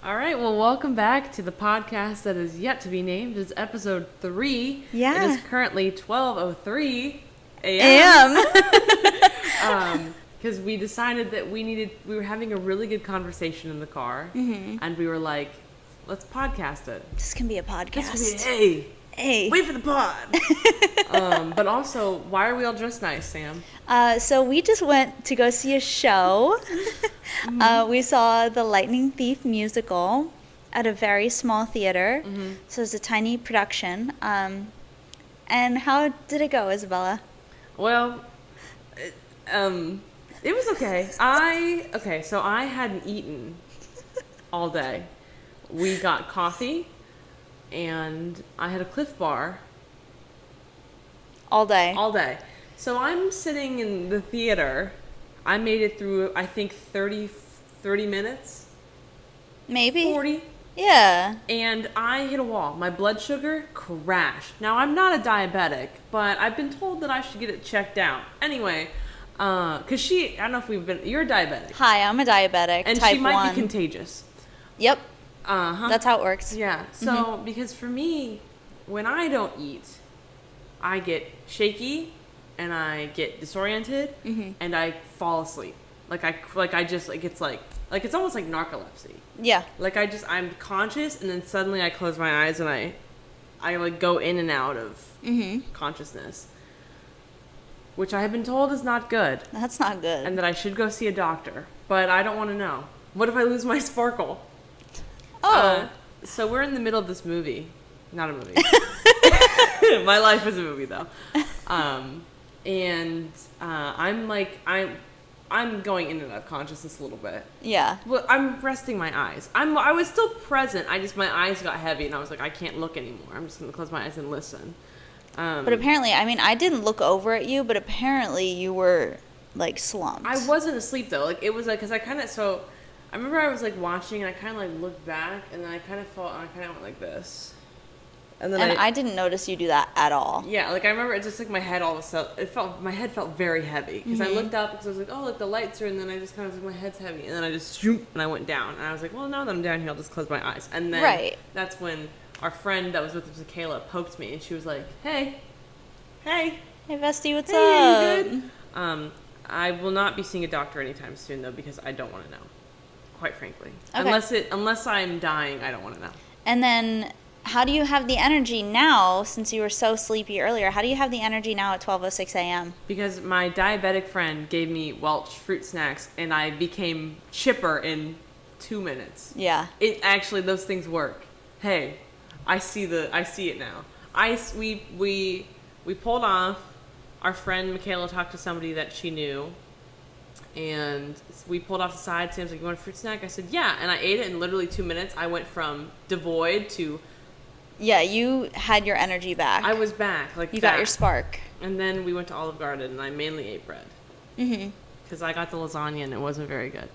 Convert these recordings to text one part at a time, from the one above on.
All right, well, welcome back to the podcast that is yet to be named. It's episode 3. Yeah. It is currently 12:03 a.m. Because we decided that we were having a really good conversation in the car, and we were like, let's podcast it. This can be a podcast. This could be, Hey. wait for the pod. But also, why are we all dressed nice, Sam? So we just went to go see a show. We saw the Lightning Thief musical at a very small theater. So it's a tiny production. And how did it go, Isabella? Well, it was okay. So I hadn't eaten all day. We got coffee, and I had a Cliff Bar All day. all day. So I'm sitting in the theater. I made it through, I think, 30 minutes, Maybe. 40, Yeah. and I hit a wall. My blood sugar crashed. Now, I'm not a diabetic, but I've been told that I should get it checked out. Anyway, because I don't know if you're a diabetic. Hi, I'm a diabetic. And type she might 1. be contagious. Yep. Uh-huh. That's how it works. Yeah. So, because for me, when I don't eat, I get shaky, and I get disoriented, and I fall asleep. It's almost like narcolepsy. Yeah. I'm conscious, and then suddenly I close my eyes, and I like go in and out of consciousness, which I have been told is not good, That's not good. and that I should go see a doctor. But I don't want to know. What if I lose my sparkle? So we're in the middle of this movie. Not a movie. My life is a movie, though. I'm going in and out of consciousness a little bit. Yeah. Well, I'm resting my eyes. I was still present. My eyes got heavy, and I was like, I can't look anymore. I'm just gonna close my eyes and listen. But apparently, I didn't look over at you, but apparently you were, like, slumped. I wasn't asleep though. Like it was like because I remember I was like watching, and I kind of like looked back, and then I kind of felt, and I kind of went like this, and then I didn't notice you do that at all. Yeah, like I remember it just like my head all of a sudden, my head felt very heavy because I looked up because I was like, oh, like the lights are, and then I just kind of was like, my head's heavy, and then I just shoop, and I went down, and I was like, well, now that I'm down here, I'll just close my eyes, and then that's when our friend that was with us, Michaela, poked me, and she was like, hey, Hey, Vesty, what's hey, up? you good? I will not be seeing a doctor anytime soon though because I don't want to know, quite frankly, unless I'm dying, I don't want to know. And then, how do you have the energy now, since you were so sleepy earlier? How do you have the energy now at 12:06 a.m.? Because my diabetic friend gave me Welch fruit snacks, and I became chipper in 2 minutes. Yeah. It actually, those things work. Hey, I see it now. We pulled off. Our friend Michaela talked to somebody that she knew, and we pulled off the side. Sam's like, "You want a fruit snack?" I said, "Yeah," and I ate it in literally 2 minutes. I went from devoid to. Yeah, you had your energy back. I was back, like you got your spark. And then we went to Olive Garden, and I mainly ate bread. Because I got the lasagna, and it wasn't very good.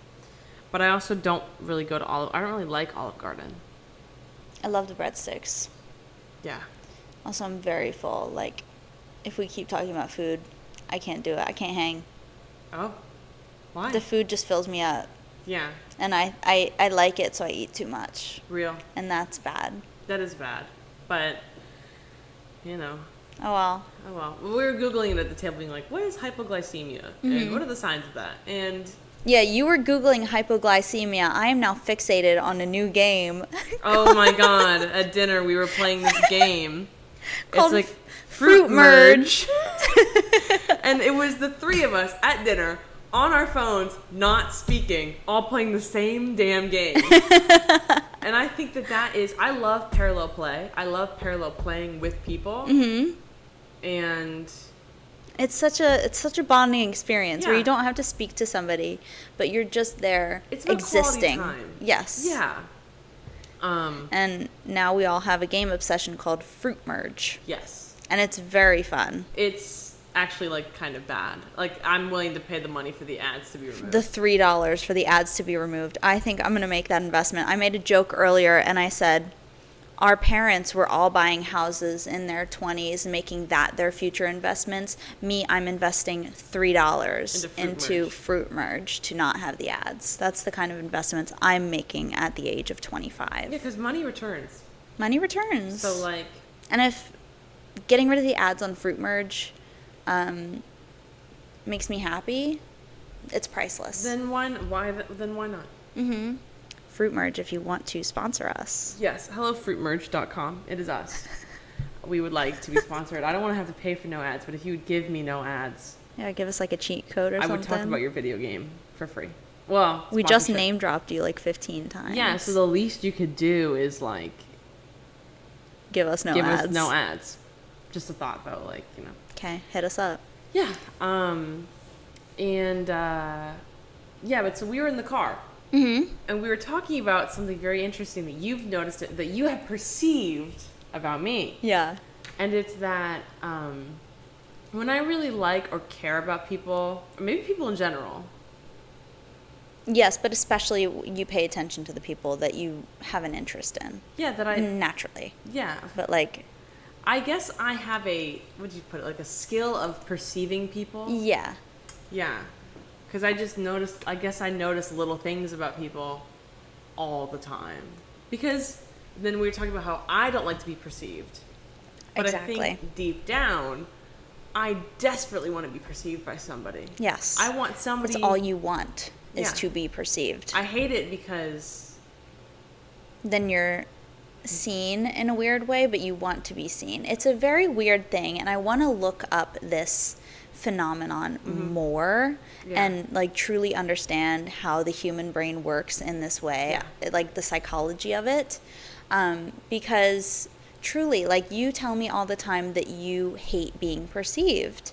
But I also don't really go to I don't really like Olive Garden. I love the breadsticks. Yeah. Also, I'm very full. Like, if we keep talking about food, I can't do it. I can't hang. Oh, why? The food just fills me up. Yeah. And I like it, so I eat too much. Real. And that's bad. That is bad. But, you know. Oh, well. Oh, well. We were Googling it at the table, being like, what is hypoglycemia? And what are the signs of that? And... Yeah, you were Googling hypoglycemia. I am now fixated on a new game. Oh, my God. At dinner, we were playing this game. Called it's like Fruit Merge. And it was the three of us at dinner on our phones, not speaking, all playing the same damn game. And I think that is, I love parallel play. I love parallel playing with people. And it's such a bonding experience where you don't have to speak to somebody, but you're just there existing. Quality time. Yes. Yeah. And now we all have a game obsession called Fruit Merge. Yes. And it's very fun. It's actually like kind of bad. Like I'm willing to pay the money for the ads to be removed. The $3 for the ads to be removed. I think I'm going to make that investment. I made a joke earlier and I said, our parents were all buying houses in their 20s, making that their future investments. Me, I'm investing $3 into Fruit Merge to not have the ads. That's the kind of investments I'm making at the age of 25. Yeah, because money returns. Money returns. So, like... And if getting rid of the ads on Fruit Merge makes me happy, it's priceless. Then why not? Mm-hmm. Fruit Merge, if you want to sponsor us. Yes, hellofruitmerge.com. It is us. We would like to be sponsored. I don't want to have to pay for no ads, but if you would give me no ads... Yeah, give us like a cheat code or something. I would talk about your video game for free. Well, we just name dropped you like 15 times. Yeah, so the least you could do is like... Give us no ads. Give us no ads. Just a thought, though, like, you know. Okay, hit us up. Yeah. Yeah, but so we were in the car. Mm-hmm. And we were talking about something very interesting that you've noticed, that you have perceived about me. Yeah. And it's that when I really like or care about people, or maybe people in general. Yes, but especially you pay attention to the people that you have an interest in. Yeah, that I... Naturally. Yeah. But like... I guess I have a, what do you put it, like a skill of perceiving people? Yeah. Yeah. Because I just noticed, I guess I notice little things about people all the time. Because then we were talking about how I don't like to be perceived. But exactly. I think deep down, I desperately want to be perceived by somebody. Yes. I want somebody... That's all you want, is Yeah. to be perceived. I hate it because... Then you're seen in a weird way, but you want to be seen. It's a very weird thing, and I want to look up this phenomenon more and like truly understand how the human brain works in this way, like the psychology of it, because truly, like, you tell me all the time that you hate being perceived,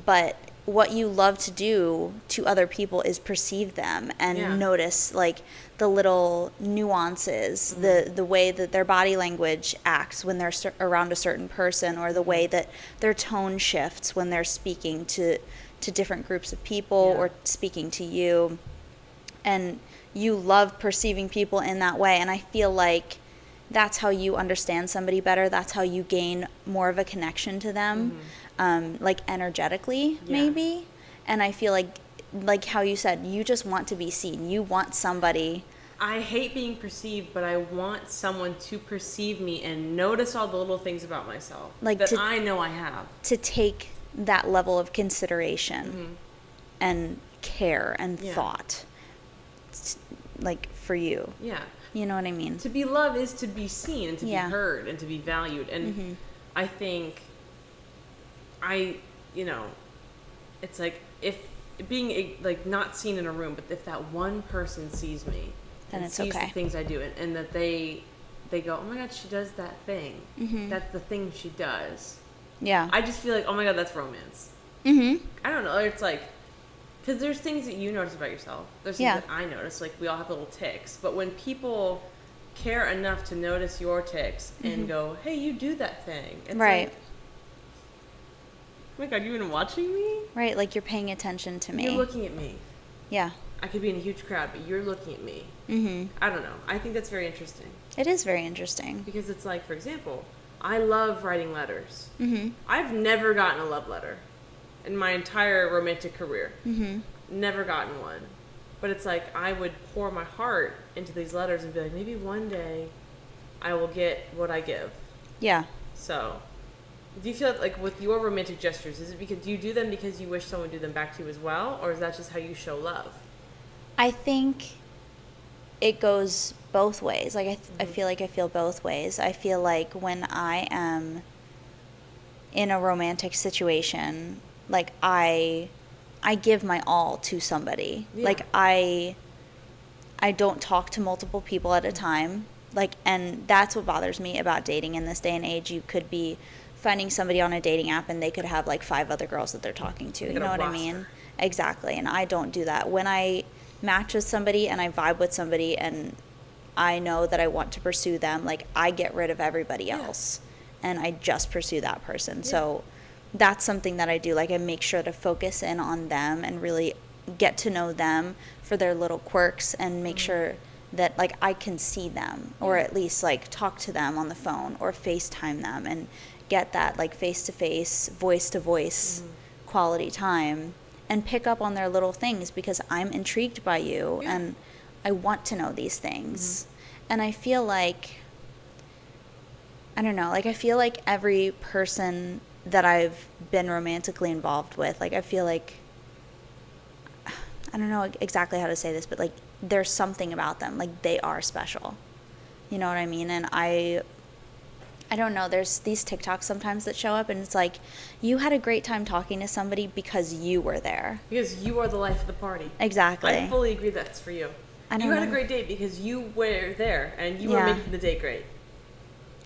but what you love to do to other people is perceive them and notice like the little nuances, the way that their body language acts when they're around a certain person, or the way that their tone shifts when they're speaking to different groups of people or speaking to you. And you love perceiving people in that way. And I feel like that's how you understand somebody better. That's how you gain more of a connection to them, like energetically, maybe. And I feel like how you said, you just want to be seen. You want somebody. I hate being perceived, but I want someone to perceive me and notice all the little things about myself like that I know I have. To take that level of consideration and care and thought, like, for you. Yeah. You know what I mean? To be loved is to be seen and to be heard and to be valued. And I think it's like, if being like not seen in a room, but if that one person sees me then and it's sees okay. the things I do, and that they go, oh my God, she does that thing. That's the thing she does. Yeah. I just feel like, oh my God, that's romance. I don't know. It's like, because there's things that you notice about yourself. There's things that I notice. Like, we all have little tics. But when people care enough to notice your tics and go, hey, you do that thing. It's like, oh my God, you been watching me? Right, like you're paying attention to me. You're looking at me. Yeah. I could be in a huge crowd, but you're looking at me. I don't know. I think that's very interesting. It is very interesting. Because it's like, for example, I love writing letters. I've never gotten a love letter in my entire romantic career. Never gotten one. But it's like, I would pour my heart into these letters and be like, maybe one day I will get what I give. Yeah. So, do you feel like with your romantic gestures, is it because, do you do them because you wish someone would do them back to you as well? Or is that just how you show love? I think it goes both ways. Like, I feel like I feel both ways. I feel like when I am in a romantic situation, like, I give my all to somebody. Like, I don't talk to multiple people at a time. Like, and that's what bothers me about dating in this day and age. You could be finding somebody on a dating app and they could have like 5 other girls that they're talking to. You know what I mean? Exactly. And I don't do that. When I match with somebody and I vibe with somebody and I know that I want to pursue them, like, I get rid of everybody else and I just pursue that person. So that's something that I do. Like, I make sure to focus in on them and really get to know them for their little quirks and make sure that like I can see them, or at least like talk to them on the phone or FaceTime them and get that like face to face, voice to voice quality time and pick up on their little things because I'm intrigued by you and I want to know these things. And I feel like, I don't know, like I feel like every person that I've been romantically involved with, like I feel like, I don't know exactly how to say this, but like there's something about them, like they are special. You know what I mean? And I don't know, there's these TikToks sometimes that show up and it's like, you had a great time talking to somebody because you were there. Because you are the life of the party. Exactly. I fully agree that's for you. You had a great date because you were there and you were making the date great.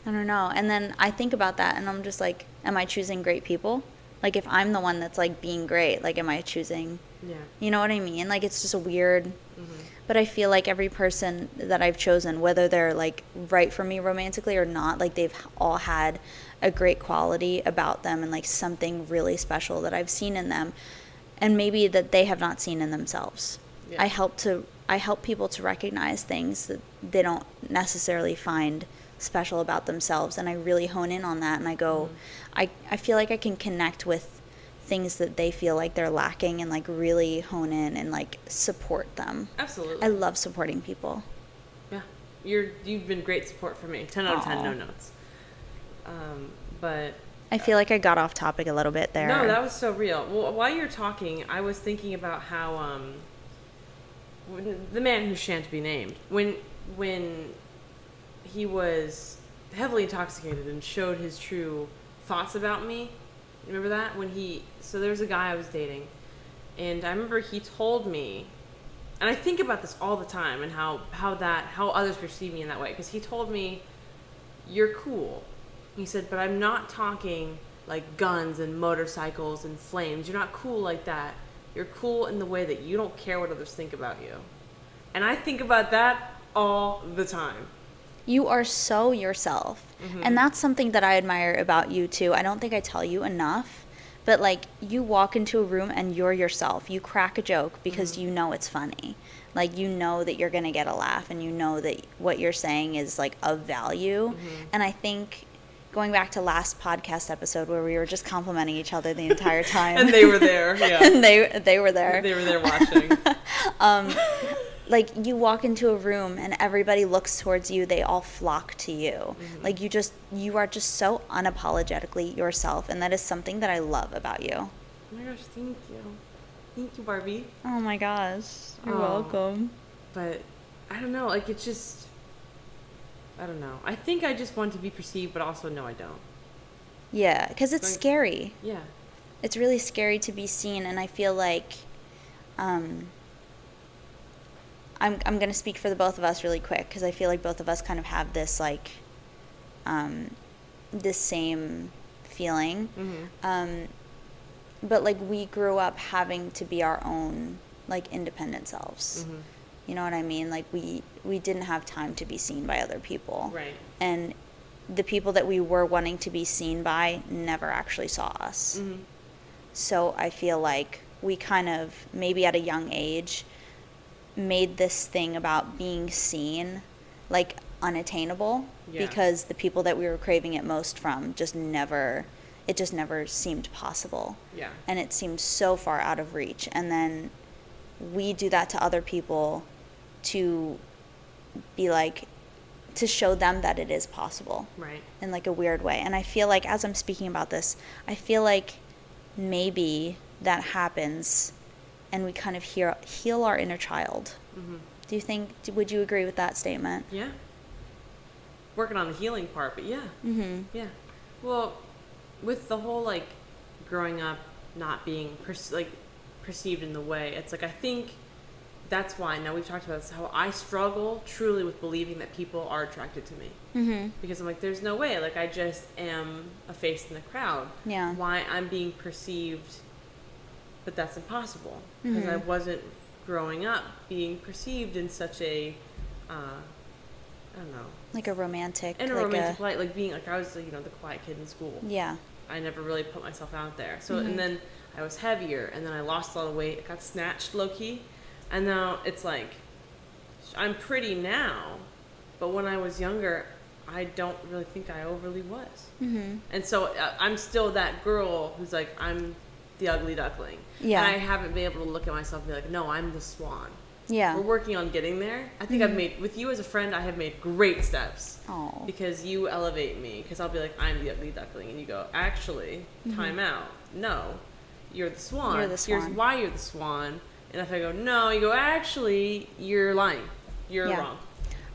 I don't know. And then I think about that and I'm just like, am I choosing great people? Like if I'm the one that's like being great, like am I choosing, you know what I mean? Like it's just a weird, but I feel like every person that I've chosen, whether they're like right for me romantically or not, like they've all had a great quality about them and like something really special that I've seen in them and maybe that they have not seen in themselves. I help people to recognize things that they don't necessarily find special about themselves, and I really hone in on that and I go I feel like I can connect with things that they feel like they're lacking and like really hone in and like support them. Absolutely. I love supporting people. Yeah. You've been great support for me. 10 out of 10, no notes. But I feel like I got off topic a little bit there. No, that was so real. Well, while you're talking, I was thinking about how the man who shan't be named, when he was heavily intoxicated and showed his true thoughts about me. You remember that? So there was a guy I was dating, and I remember he told me, and I think about this all the time and how others perceive me in that way, because he told me, you're cool. He said, but I'm not talking like guns and motorcycles and flames. You're not cool like that. You're cool in the way that you don't care what others think about you. And I think about that all the time. You are so yourself. And that's something that I admire about you too. I don't think I tell you enough, but like you walk into a room and you're yourself. You crack a joke because you know it's funny. Like you know that you're going to get a laugh and you know that what you're saying is like of value. And I think going back to last podcast episode where we were just complimenting each other the entire time. And they were there, yeah. And they were there. They were there watching. Like you walk into a room and everybody looks towards you, they all flock to you. Like you are just so unapologetically yourself, and that is something that I love about you. Oh my gosh, thank you. Thank you, Barbie. Oh my gosh. You're welcome. But I don't know, like it's just, I don't know. I think I just want to be perceived, but also no, I don't. Yeah, because it's scary. Yeah. It's really scary to be seen, and I feel like I'm going to speak for the both of us really quick because I feel like both of us kind of have this like this same feeling. But like we grew up having to be our own like independent selves. You know what I mean? Like we didn't have time to be seen by other people. Right. And the people that we were wanting to be seen by never actually saw us. So I feel like we kind of maybe at a young age made this thing about being seen like unattainable because the people that we were craving it most from just never seemed possible. Yeah. And it seemed so far out of reach. And then we do that to other people to be like, to show them that it is possible. Right. In like a weird way. And I feel like as I'm speaking about this, I feel like maybe that happens and we kind of heal our inner child. Do you think, would you agree with that statement? Yeah. Working on the healing part, but yeah. Yeah. Well, with the whole, like, growing up not being, perceived in the way, it's like, I think that's why, now we've talked about this, how I struggle truly with believing that people are attracted to me. Because I'm like, there's no way, like, I just am a face in the crowd. Yeah. Why I'm being perceived, but that's impossible. Because I wasn't growing up being perceived in such a, I don't know. Like a romantic. In a romantic light, like being, like I was, you know, the quiet kid in school. Yeah. I never really put myself out there. So, and then I was heavier, and then I lost a lot of weight. I got snatched low-key. And now it's like, I'm pretty now, but when I was younger, I don't really think I overly was. Mm-hmm. And so I'm still that girl who's like, I'm the ugly duckling. Yeah. And I haven't been able to look at myself and be like, no, I'm the swan. Yeah. We're working on getting there. I think I've made, with you as a friend, I have made great steps. Oh. Because you elevate me. Because I'll be like, I'm the ugly duckling. And you go, actually, time out. No, you're the swan. You're the swan. Here's why you're the swan. And if I go, no, you go, actually, you're lying. You're wrong.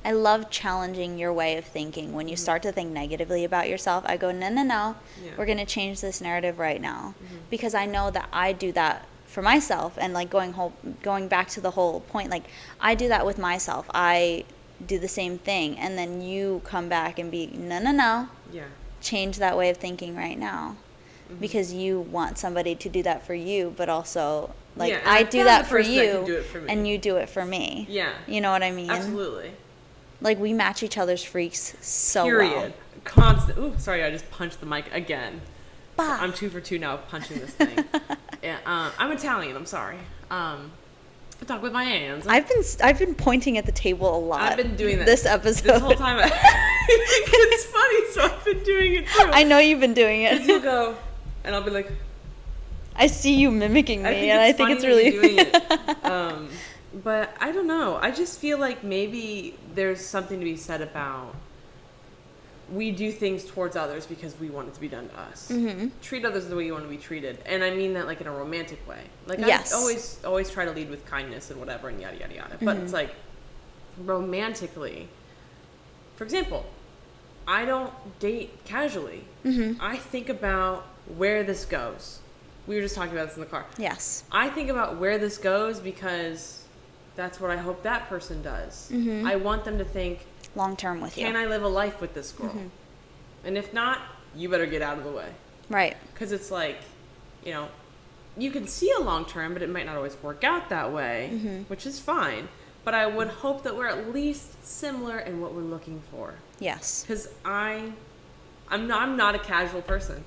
I love challenging your way of thinking. When you start to think negatively about yourself, I go, no. Yeah. We're going to change this narrative right now. Because I know that I do that for myself. And like going back to the whole point, like I do that with myself. I do the same thing. And then you come back and be, no. Yeah. Change that way of thinking right now. Because you want somebody to do that for you, but also like I do that for you and you do it for me. Yeah. You know what I mean? Absolutely. Like we match each other's freaks so Period. well. Constant. Ooh, sorry, I just punched the mic again. Bah. I'm 2 for 2 now of punching this thing. Yeah, I'm Italian. I'm sorry. I talk with my hands. I've been pointing at the table a lot. I've been doing that this episode. this whole time. It's funny, so I've been doing it too. I know you've been doing it. You'll go, and I'll be like, I see you mimicking me, and I think it's funny really doing it. But I don't know. I just feel like maybe there's something to be said about we do things towards others because we want it to be done to us. Mm-hmm. Treat others the way you want to be treated, and I mean that like in a romantic way. Like yes. I always try to lead with kindness and whatever and yada yada yada. But it's like romantically. For example, I don't date casually. Mm-hmm. I think about where this goes. We were just talking about this in the car. Yes. I think about where this goes because that's what I hope that person does. Mm-hmm. I want them to think long term with you. Can I live a life with this girl? Mm-hmm. And if not, you better get out of the way. Right. Because it's like, you know, you can see a long term, but it might not always work out that way, which is fine. But I would hope that we're at least similar in what we're looking for. Yes. Because I'm not a casual person.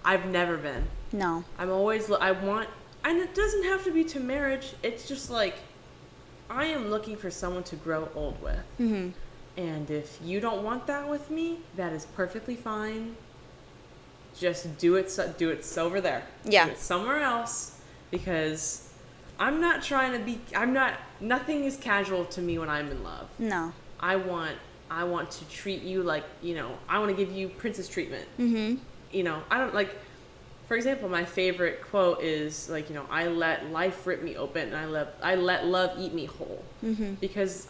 I've never been. No. I'm always, and it doesn't have to be to marriage. It's just like, I am looking for someone to grow old with. Mm-hmm. And if you don't want that with me, that is perfectly fine. Just do it over there. Yeah. Do it somewhere else, because I'm not trying to be, nothing is casual to me when I'm in love. No. I want to treat you like, you know, I want to give you princess treatment. Mm-hmm. You know, I don't like, for example, my favorite quote is like, you know, I let life rip me open and I let love eat me whole. Mm-hmm. Because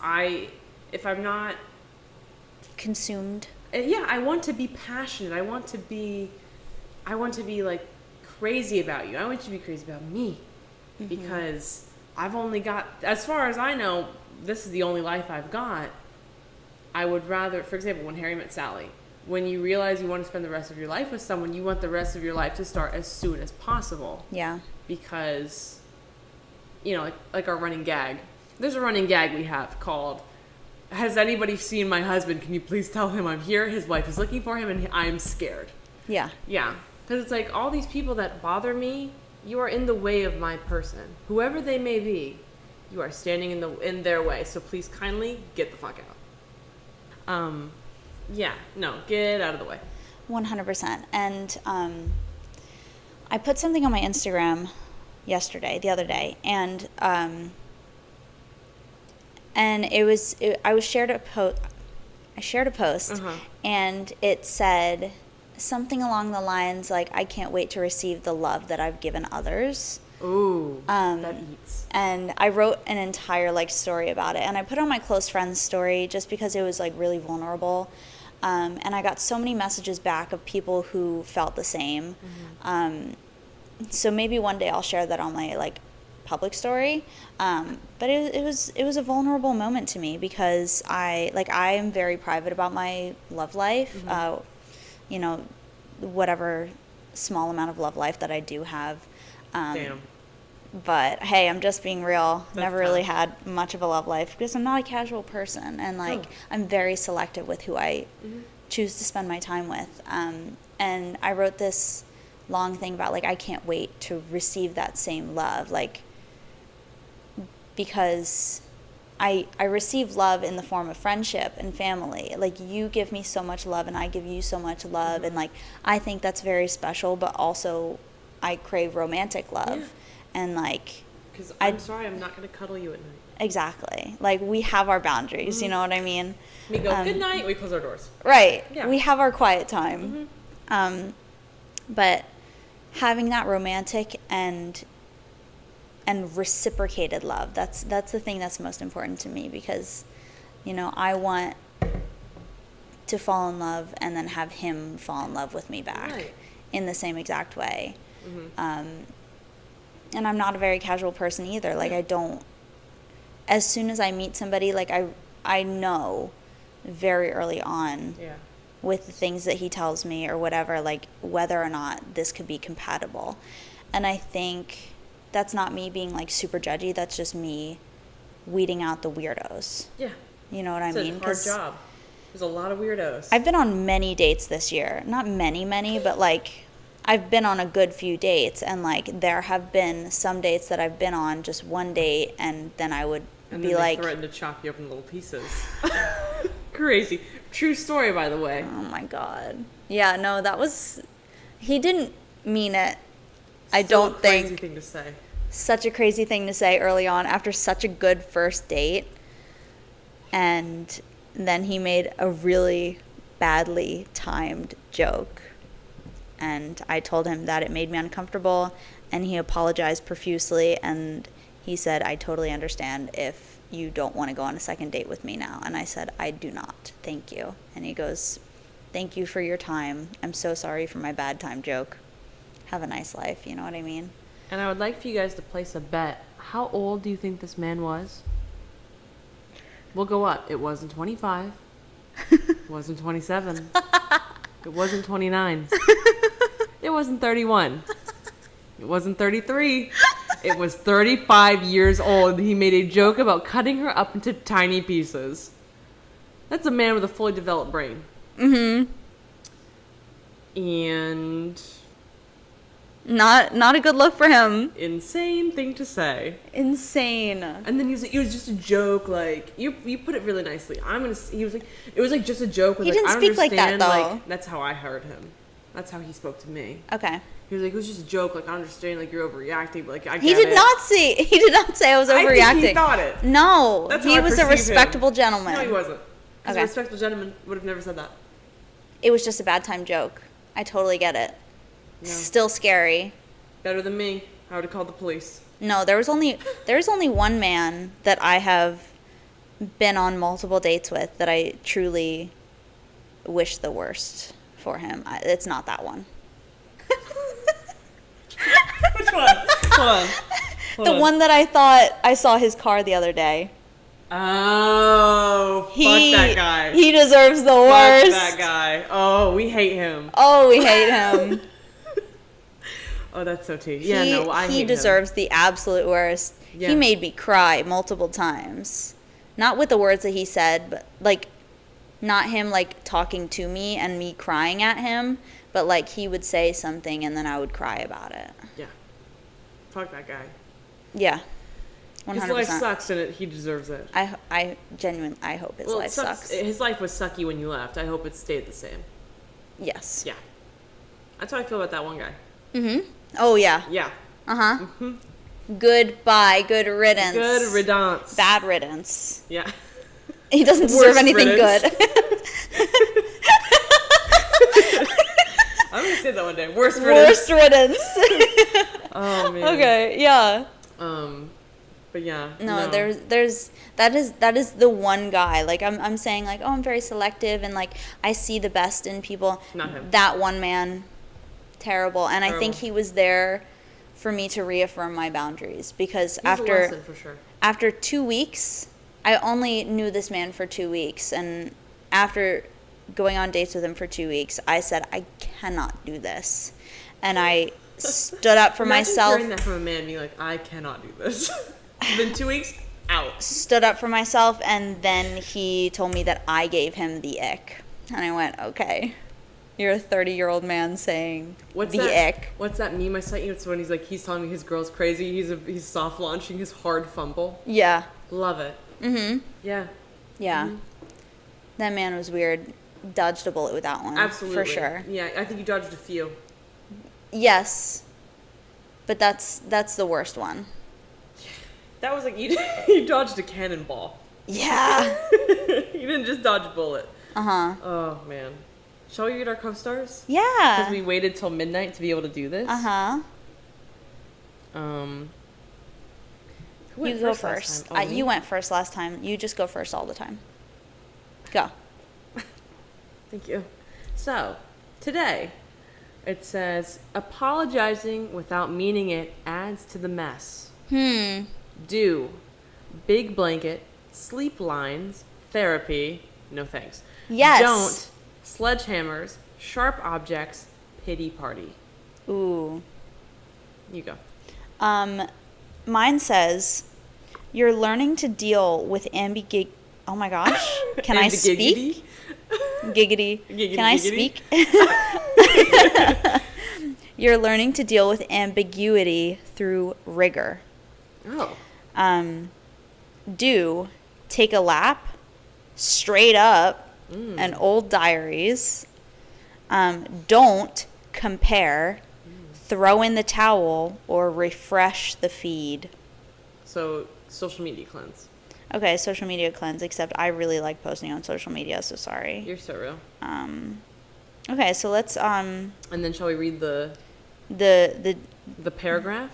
if I'm not consumed. Yeah, I want to be passionate. I want to be like crazy about you. I want you to be crazy about me. Mm-hmm. Because I've only got, as far as I know, this is the only life I've got. I would rather, for example, when Harry met Sally, when you realize you want to spend the rest of your life with someone, you want the rest of your life to start as soon as possible. Yeah. Because, you know, like our running gag. There's a running gag we have called, has anybody seen my husband? Can you please tell him I'm here? His wife is looking for him and I'm scared. Yeah. Yeah. Because it's like all these people that bother me, you are in the way of my person. Whoever they may be, you are standing in their way. So please kindly get the fuck out. Yeah, no, get out of the way. 100%. And I put something on my Instagram the other day, and I shared a post, and it said something along the lines like, I can't wait to receive the love that I've given others. Ooh, that eats. And I wrote an entire story about it, and I put it on my close friend's story just because it was really vulnerable. And I got so many messages back of people who felt the same. Mm-hmm. So maybe one day I'll share that on my public story. But it was a vulnerable moment to me because I am very private about my love life. Mm-hmm. You know, whatever small amount of love life that I do have. Damn. But hey, I'm just being real. That's never really had much of a love life because I'm not a casual person, and I'm very selective with who I choose to spend my time with. And I wrote this long thing about I can't wait to receive that same love, because I receive love in the form of friendship and family. Like, you give me so much love and I give you so much love, and like I think that's very special, but also I crave romantic love. Yeah. And like, Because I'm sorry, I'm not going to cuddle you at night. exactly. Like, we have our boundaries, you know what I mean? We go, good night, we close our doors. Right. Yeah. We have our quiet time. But having that romantic and reciprocated love, that's the thing that's most important to me, because, you know, I want to fall in love and then have him fall in love with me back Right. in the same exact way. And I'm not a very casual person either. Like, I don't, as soon as I meet somebody, like, I know very early on Yeah. with the things that he tells me or whatever, like, whether or not this could be compatible. And I think that's not me being like super judgy. That's just me weeding out the weirdos. Yeah. You know what I It's mean? a hard job. There's a lot of weirdos. I've been on many dates this year. Not many, but like, I've been on a good few dates, and like, there have been some dates that I've been on just one date, and then I would and be then like, they threaten to chop you up in little pieces. Crazy. True story, by the way. oh my God. Yeah, no, that was, he didn't mean it. I Still don't a crazy think. thing to say. Such a crazy thing to say early on after such a good first date. And then he made a really badly timed joke. And I told him that it made me uncomfortable, and he apologized profusely, and he said, I totally understand if you don't want to go on a second date with me now. And I said, I do not. Thank you. And he goes, thank you for your time. I'm so sorry for my bad time joke. Have a nice life. You know what I mean? And I would like for you guys to place a bet. How old do you think this man was? We'll go up. It wasn't 25. It wasn't 27. It wasn't 29. It wasn't 31. It wasn't 33. It was 35 years old. He made a joke about cutting her up into tiny pieces. That's a man with a fully developed brain. Mm-hmm. And Not a good look for him. insane thing to say. Insane. And then he was like, it was just a joke. Like you put it really nicely. He was like, it was like just a joke. With, He like, didn't I speak like that, understand, though. Like, that's how I heard him. That's how he spoke to me. Okay. He was like, it was just a joke. Like I understand, like you're overreacting, but like I He get did it. not see. He did not say I was overreacting. I think he thought it. No, That's how he I was a perceive respectable him. gentleman. No, he wasn't. Because Okay. a respectable gentleman would have never said that. It was just a bad time joke. I totally get it. No. Still scary. Better than me. I would have called the police. No, there's only one man that I have been on multiple dates with that I truly wish the worst for him. It's not that one. Which one? Hold on. The one that I thought I saw his car the other day. Oh, fuck that guy. He deserves the Fuck worst. that guy. Oh, we hate him. Oh, we hate him. Oh, that's so tea. Yeah, no, I hate he him. deserves the absolute worst. Yeah. He made me cry multiple times. Not with the words that he said, but like not him like talking to me and me crying at him, but like he would say something and then I would cry about it. Yeah. Fuck that guy. Yeah. 100%. His life sucks and he deserves it. I genuinely I hope his life sucks. His life was sucky when you left. I hope it stayed the same. Yes. Yeah. That's how I feel about that one guy. Mhm. Oh yeah. Yeah. Uh-huh. Goodbye. Good riddance. Good riddance. Bad riddance. Yeah. He doesn't deserve Worst anything riddance. good. I'm gonna say that one day. Worst riddance. Worst riddance. Oh man. Okay, yeah. But yeah. No, there's that is the one guy. Like I'm saying like, oh, I'm very selective and like I see the best in people. Not him. That one man, terrible. And I think Terrible. he was there for me to reaffirm my boundaries because He's a lesson for sure. after 2 weeks, I only knew this man for 2 weeks, and after going on dates with him for 2 weeks, I said, I cannot do this. And I stood up for Imagine myself. hearing that from a man being like, I cannot do this. It's been 2 weeks, out. Stood up for myself, and then he told me that I gave him the ick. And I went, okay. You're a 30-year-old man saying the ick. What's that meme I sent you? It's when he's telling me his girl's crazy. He's soft launching his hard fumble. Yeah. Love it. Mm-hmm. Yeah. Yeah. Mm-hmm. That man was weird. Dodged a bullet with that one. Absolutely. For sure. Yeah, I think you dodged a few. Yes. But that's the worst one. That was like, you dodged a cannonball. Yeah. You didn't just dodge a bullet. Uh-huh. Oh, man. Shall we read our co-stars? Yeah. Because we waited till midnight to be able to do this. Uh-huh. Who went You go last first. time? Oh, me? You went first last time. You just go first all the time. Go. Thank you. So, today, it says, apologizing without meaning it adds to the mess. Do. Big blanket, sleep lines, therapy, no thanks. Yes. Don't. Sledgehammers, sharp objects, pity party. Ooh. You go. Mine says, you're learning to deal with ambiguity. Oh my gosh. Can I speak? Giggity. Giggity, Can I giggity. speak? You're learning to deal with ambiguity through rigor. Oh. Do take a lap, straight up, and old diaries. Don't compare, throw in the towel, or refresh the feed. So, social media cleanse. Okay, social media cleanse, except I really like posting on social media, so sorry. You're so real. Okay, so let's And then shall we read the paragraph?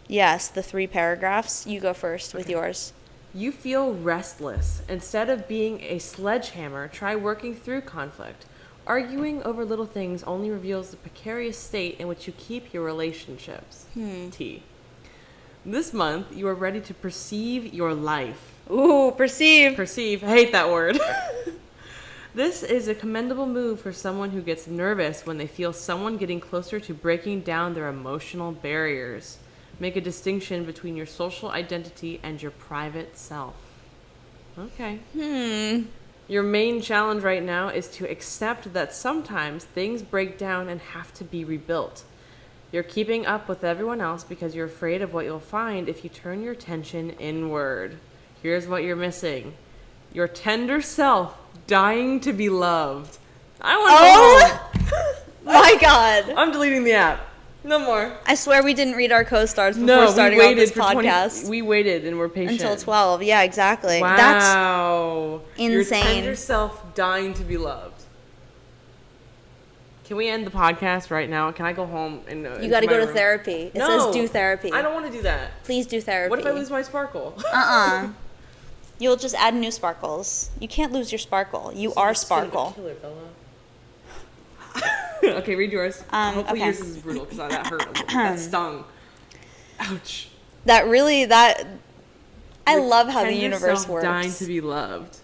yes, the 3 paragraphs. You go first with yours. You feel restless. Instead of being a sledgehammer, try working through conflict. Arguing over little things only reveals the precarious state in which you keep your relationships. T. This month, you are ready to perceive your life. Ooh, perceive. Perceive. I hate that word. This is a commendable move for someone who gets nervous when they feel someone getting closer to breaking down their emotional barriers. Make a distinction between your social identity and your private self. Okay. Your main challenge right now is to accept that sometimes things break down and have to be rebuilt. You're keeping up with everyone else because you're afraid of what you'll find if you turn your attention inward. Here's what you're missing. Your tender self dying to be loved. I want to My God. I'm deleting the app. No more. I swear we didn't read our co-stars before No, starting we off waited this for podcast. we waited and we're patient. Until 12. Yeah, exactly. Wow. That's Your insane. tender self dying to be loved. Can we end the podcast right now? Can I go home and you got to go to therapy. It says do therapy. I don't want to do that. Please do therapy. What if I lose my sparkle? You'll just add new sparkles. You can't lose your sparkle. You are sparkle. Killer, Bella. Okay, read yours. Hopefully okay. yours is brutal because that hurt a little. That stung. Ouch. I love how the Tender universe self works. dying to be loved.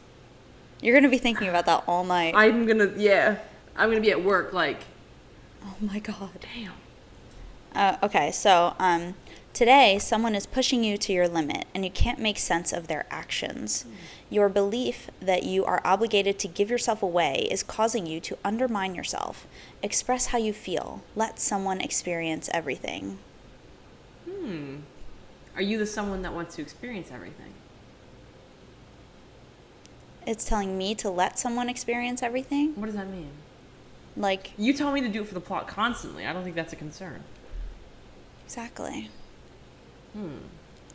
You're going to be thinking about that all night. I'm gonna be at work like. Oh my God. Damn. Okay, so today someone is pushing you to your limit and you can't make sense of their actions. Your belief that you are obligated to give yourself away is causing you to undermine yourself. Express how you feel. Let someone experience everything. Are you the someone that wants to experience everything? It's telling me to let someone experience everything? What does that mean? Like, You tell me to do it for the plot constantly. I don't think that's a concern. exactly.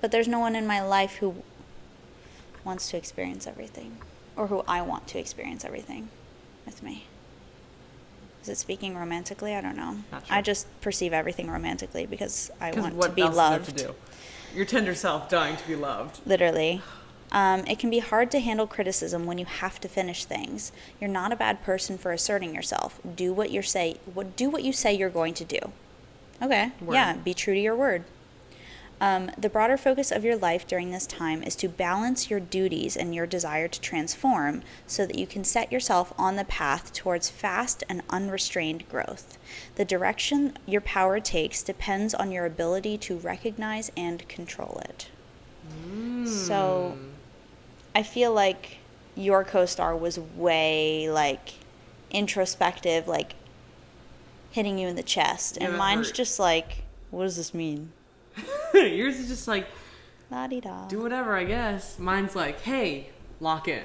But there's no one in my life who wants to experience everything, or who I want to experience everything with me. Is it speaking romantically? I don't know. Not sure. I just perceive everything romantically because I want what to be else loved. is there to do? Your tender self dying to be loved. Literally. It can be hard to handle criticism when you have to finish things. You're not a bad person for asserting yourself. Do what you say you're going to do. Okay. Word. Yeah, be true to your word. The broader focus of your life during this time is to balance your duties and your desire to transform so that you can set yourself on the path towards fast and unrestrained growth. The direction your power takes depends on your ability to recognize and control it. So I feel like your co-star was way like introspective, like hitting you in the chest. Yeah, and that mine's hurt. just like, what does this mean? Yours is just like, La-di-da. Do whatever, I guess. Mine's like, hey, lock in.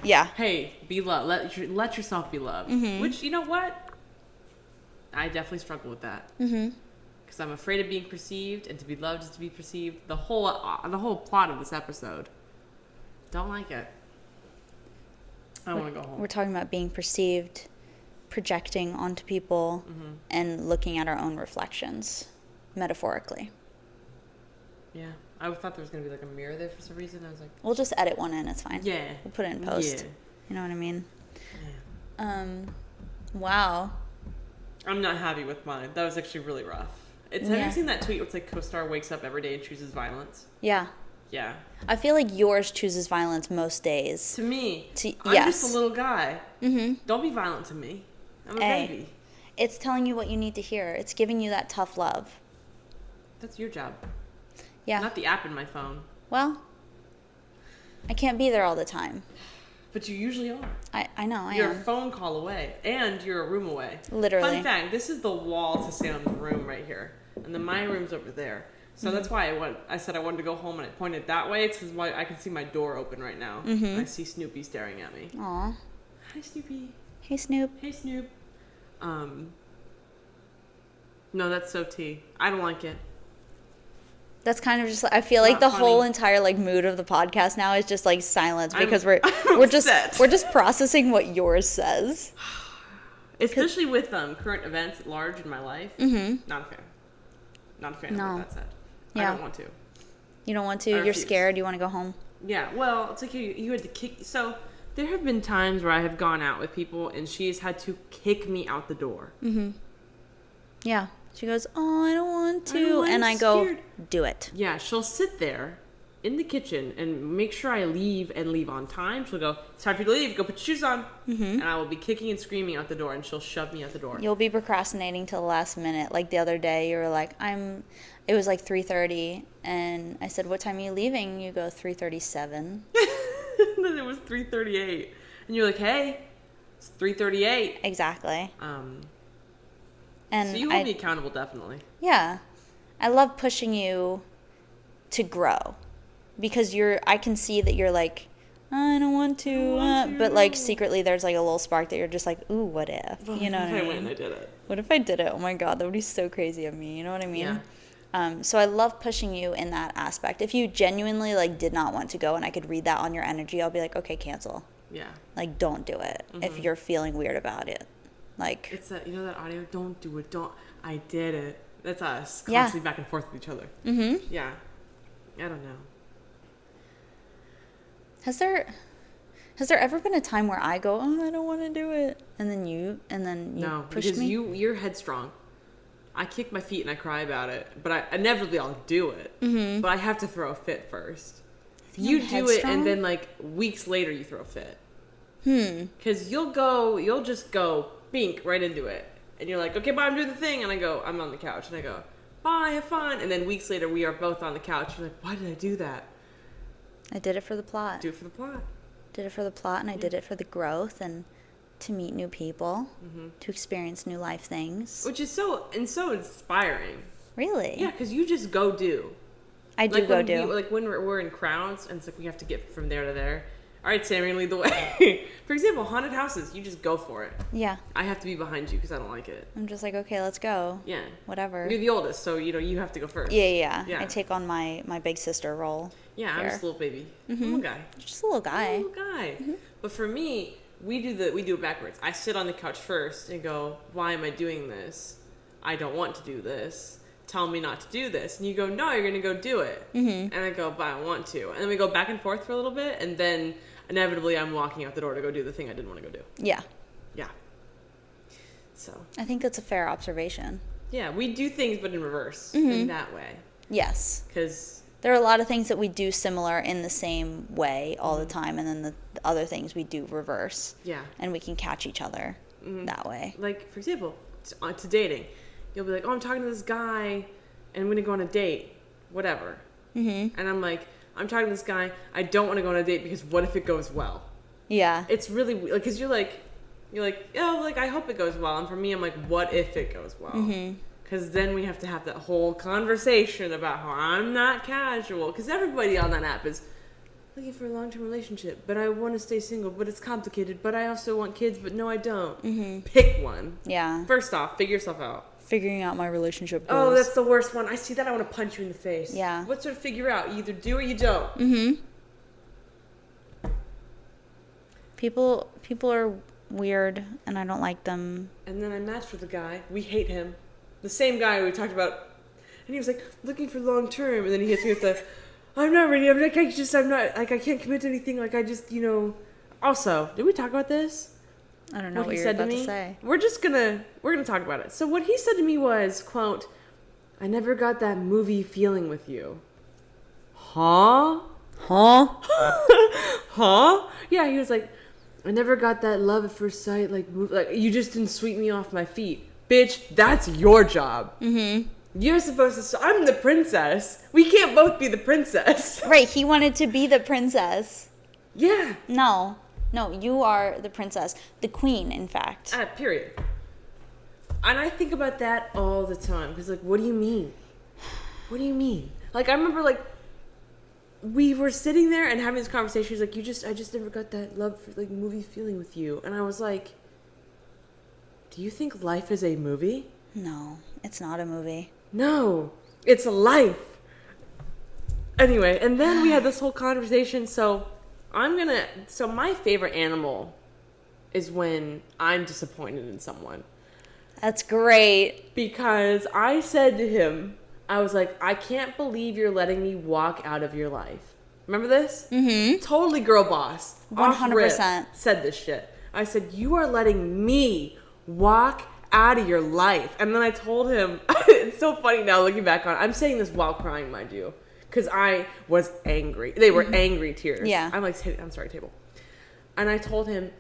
Yeah. Hey, be loved. Let yourself be loved. Which, you know what? I definitely struggle with that. Because I'm afraid of being perceived, and to be loved is to be perceived. The whole plot of this episode. Don't like it. I want to go home. We're talking about being perceived, projecting onto people, and looking at our own reflections, metaphorically. Yeah. I thought there was going to be like a mirror there for some reason. I was like... We'll just edit one in, it's fine. Yeah. We'll put it in post. Yeah. You know what I mean? Yeah. Wow. I'm not happy with mine. That was actually really rough. Have you seen that tweet where it's like co-star wakes up every day and chooses violence? Yeah. Yeah. I feel like yours chooses violence most days. To me. I'm yes. just a little guy. Don't be violent to me. I'm a baby. It's telling you what you need to hear. It's giving you that tough love. That's your job. Yeah. Not the app in my phone. Well, I can't be there all the time. But you usually are. I know, I You're am. a phone call away. And you're a room away. Literally. Fun fact, this is the wall to Sam's room right here. And then my room's over there. So that's why I said I wanted to go home and I pointed that way. It's because I can see my door open right now. I see Snoopy staring at me. Aw. Hi, Snoopy. Hey, Snoop. Hey, Snoop. No, that's so tea. I don't like it. That's kind of just, I feel like Not the funny. whole entire like mood of the podcast now is just like silence because I'm we're just upset. we're just processing what yours says. Especially with current events at large in my life. Not a fan. Not a fan No. of what that said. Yeah. I don't want to. You don't want to? I You're refuse. scared? You want to go home? Yeah, well, it's like you had to kick. So there have been times where I have gone out with people and she's had to kick me out the door. Yeah. She goes, oh, I don't want to. I don't want, and I'm I go, scared. do it. Yeah, she'll sit there in the kitchen and make sure I leave and leave on time. She'll go, it's time for you to leave. Go put your shoes on. And I will be kicking and screaming out the door and she'll shove me out the door. You'll be procrastinating till the last minute. Like the other day, you were like, it was like 3:30. And I said, what time are you leaving? You go, 3:37. Then it was 3:38. And you're like, hey, it's 3:38. Exactly. So you hold me accountable, definitely. Yeah. I love pushing you to grow because I can see that you're like, I don't want to, but like secretly there's like a little spark that you're just like, ooh, what if? You know what I mean? If I went and I did it. What if I did it? Oh my God, that would be so crazy of me. You know what I mean? Yeah. So I love pushing you in that aspect. If you genuinely like did not want to go and I could read that on your energy, I'll be like, okay, cancel. Yeah. Like, don't do it if you're feeling weird about it. Like, It's that, you know that audio? Don't do it. I did it. That's us. Yeah. Constantly back and forth with each other. Yeah. I don't know. has there ever been a time where I go, oh, I don't want to do it, and then you No, push because me? you're headstrong. I kick my feet and I cry about it, but inevitably I'll do it. But I have to throw a fit first. You I'm do it, headstrong? and then like weeks later you throw a fit. Because you'll just go bink right into it, and you're like, okay, bye, I'm doing the thing, and I go, I'm on the couch, and I go, bye, have fun, and then weeks later we are both on the couch. You're like, why did I do that? I did it for the plot. Do it for the plot. Did it for the plot, and I did it for the growth and to meet new people, to experience new life things. Which is so inspiring. Really? Yeah, because you just go do. I do go do. When we're in crowds and it's like we have to get from there to there. All right, Sam, you're gonna lead the way. For example, haunted houses, you just go for it. Yeah. I have to be behind you because I don't like it. I'm just like, okay, let's go. Yeah. Whatever. You're the oldest, so you have to go first. Yeah. Yeah. I take on my big sister role. Yeah, I'm here. just a little baby. Little guy. Just a little guy. Little guy. But for me, we do it backwards. I sit on the couch first and go, why am I doing this? I don't want to do this. Tell me not to do this. And you go, no, you're going to go do it. And I go, but I want to. And then we go back and forth for a little bit, and then inevitably I'm walking out the door to go do the thing I didn't want to go do. Yeah. Yeah. So. I think that's a fair observation. Yeah, we do things, but in reverse. In that way. Yes. Because... There are a lot of things that we do similar in the same way all the time, and then the other things we do reverse. Yeah. And we can catch each other that way. Like, for example, to dating. You'll be like, oh, I'm talking to this guy, and I'm going to go on a date. Whatever. And I'm like, I'm talking to this guy. I don't want to go on a date because what if it goes well? Yeah. It's really weird. Because you're like, oh, like, I hope it goes well. And for me, I'm like, what if it goes well? Because Because then we have to have that whole conversation about how I'm not casual. Because everybody on that app is looking for a long-term relationship, but I want to stay single, but it's complicated, but I also want kids, but no, I don't. Mm-hmm. Pick one. Yeah. First off, figure yourself out. Figuring out my relationship Oh, goals. that's the worst one. I see that, I want to punch you in the face. Yeah. What's there to figure out? You either do or you don't. Mm-hmm. People are weird, and I don't like them. And then I matched with a guy. We hate him. The same guy we talked about. And he was like, looking for long term. And then he hits me with the, I'm not ready. I'm not, like, I can't commit to anything. Like, I just, Also, did we talk about this? I don't know what you're about to say. We're gonna talk about it. So what he said to me was, quote, I never got that movie feeling with you. Huh? Huh? Yeah, he was like, I never got that love at first sight, like you just didn't sweep me off my feet. Bitch, that's your job. Mm-hmm. You're supposed to, I'm the princess. We can't both be the princess. Right, he wanted to be the princess. Yeah. No, you are the princess. The queen, in fact. Period. And I think about that all the time. Because, like, what do you mean? What do you mean? Like, I remember, like, we were sitting there and having this conversation. He's like, I just never got that love for, like, movie feeling with you. And I was like, do you think life is a movie? No, it's not a movie. No, it's a life. Anyway, and then we had this whole conversation. So my favorite animal is when I'm disappointed in someone. That's great. Because I said to him, I was like, I can't believe you're letting me walk out of your life. Remember this? Mm-hmm. Totally girl boss. 100%. Said this shit. I said, you are letting me walk out of your life. And then I told him, it's so funny now looking back on it. I'm saying this while crying, mind you. Because I was angry. They were angry tears. Yeah. I'm sorry, table. And I told him,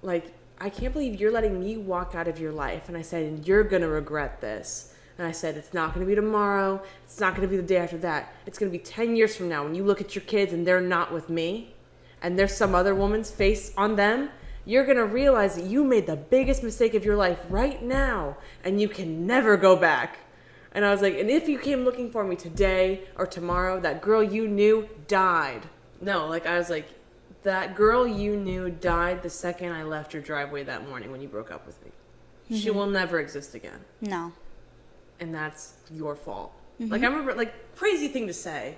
like, I can't believe you're letting me walk out of your life. And I said, and you're going to regret this. And I said, it's not going to be tomorrow. It's not going to be the day after that. It's going to be 10 years from now when you look at your kids and they're not with me and there's some other woman's face on them. You're going to realize that you made the biggest mistake of your life right now and you can never go back. And I was like, and if you came looking for me today or tomorrow, that girl you knew died. No, like I was like, that girl you knew died the second I left your driveway that morning when you broke up with me. Mm-hmm. She will never exist again. No. And that's your fault. Mm-hmm. Like, I remember, like, crazy thing to say,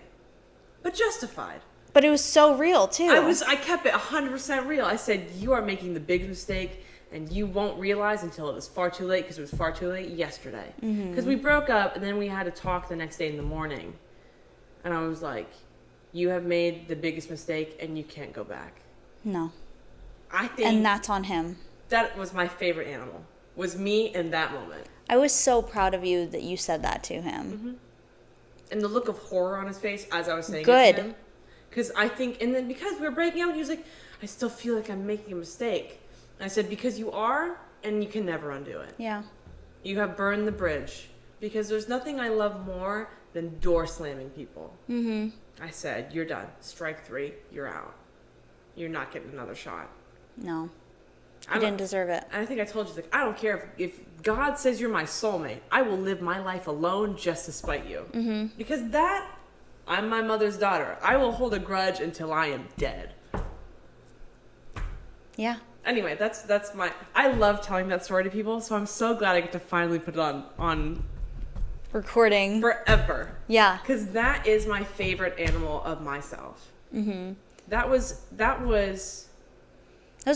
but justified. But it was so real, too. I kept it 100% real. I said, you are making the biggest mistake, and you won't realize until it was far too late, because it was far too late yesterday. Because we broke up, and then we had to talk the next day in the morning. And I was like, you have made the biggest mistake, and you can't go back. No. I think... And that's on him. That was my favorite animal, was me in that moment. I was so proud of you that you said that to him. Mm-hmm. And the look of horror on his face as I was saying Good. it to him. Because I think, and then because we were breaking up, he was like, I still feel like I'm making a mistake. And I said, because you are, and you can never undo it. Yeah. You have burned the bridge. Because there's nothing I love more than door slamming people. Mm-hmm. I said, you're done. Strike 3, you're out. You're not getting another shot. No. I didn't deserve it. And I think I told you, like, I don't care if God says you're my soulmate. I will live my life alone just to spite you. Mm-hmm. Because I'm my mother's daughter. I will hold a grudge until I am dead. Yeah. Anyway, that's I love telling that story to people, so I'm so glad I get to finally put it on recording. Forever. Yeah. Because that is my favorite animal of myself. Mm-hmm. That was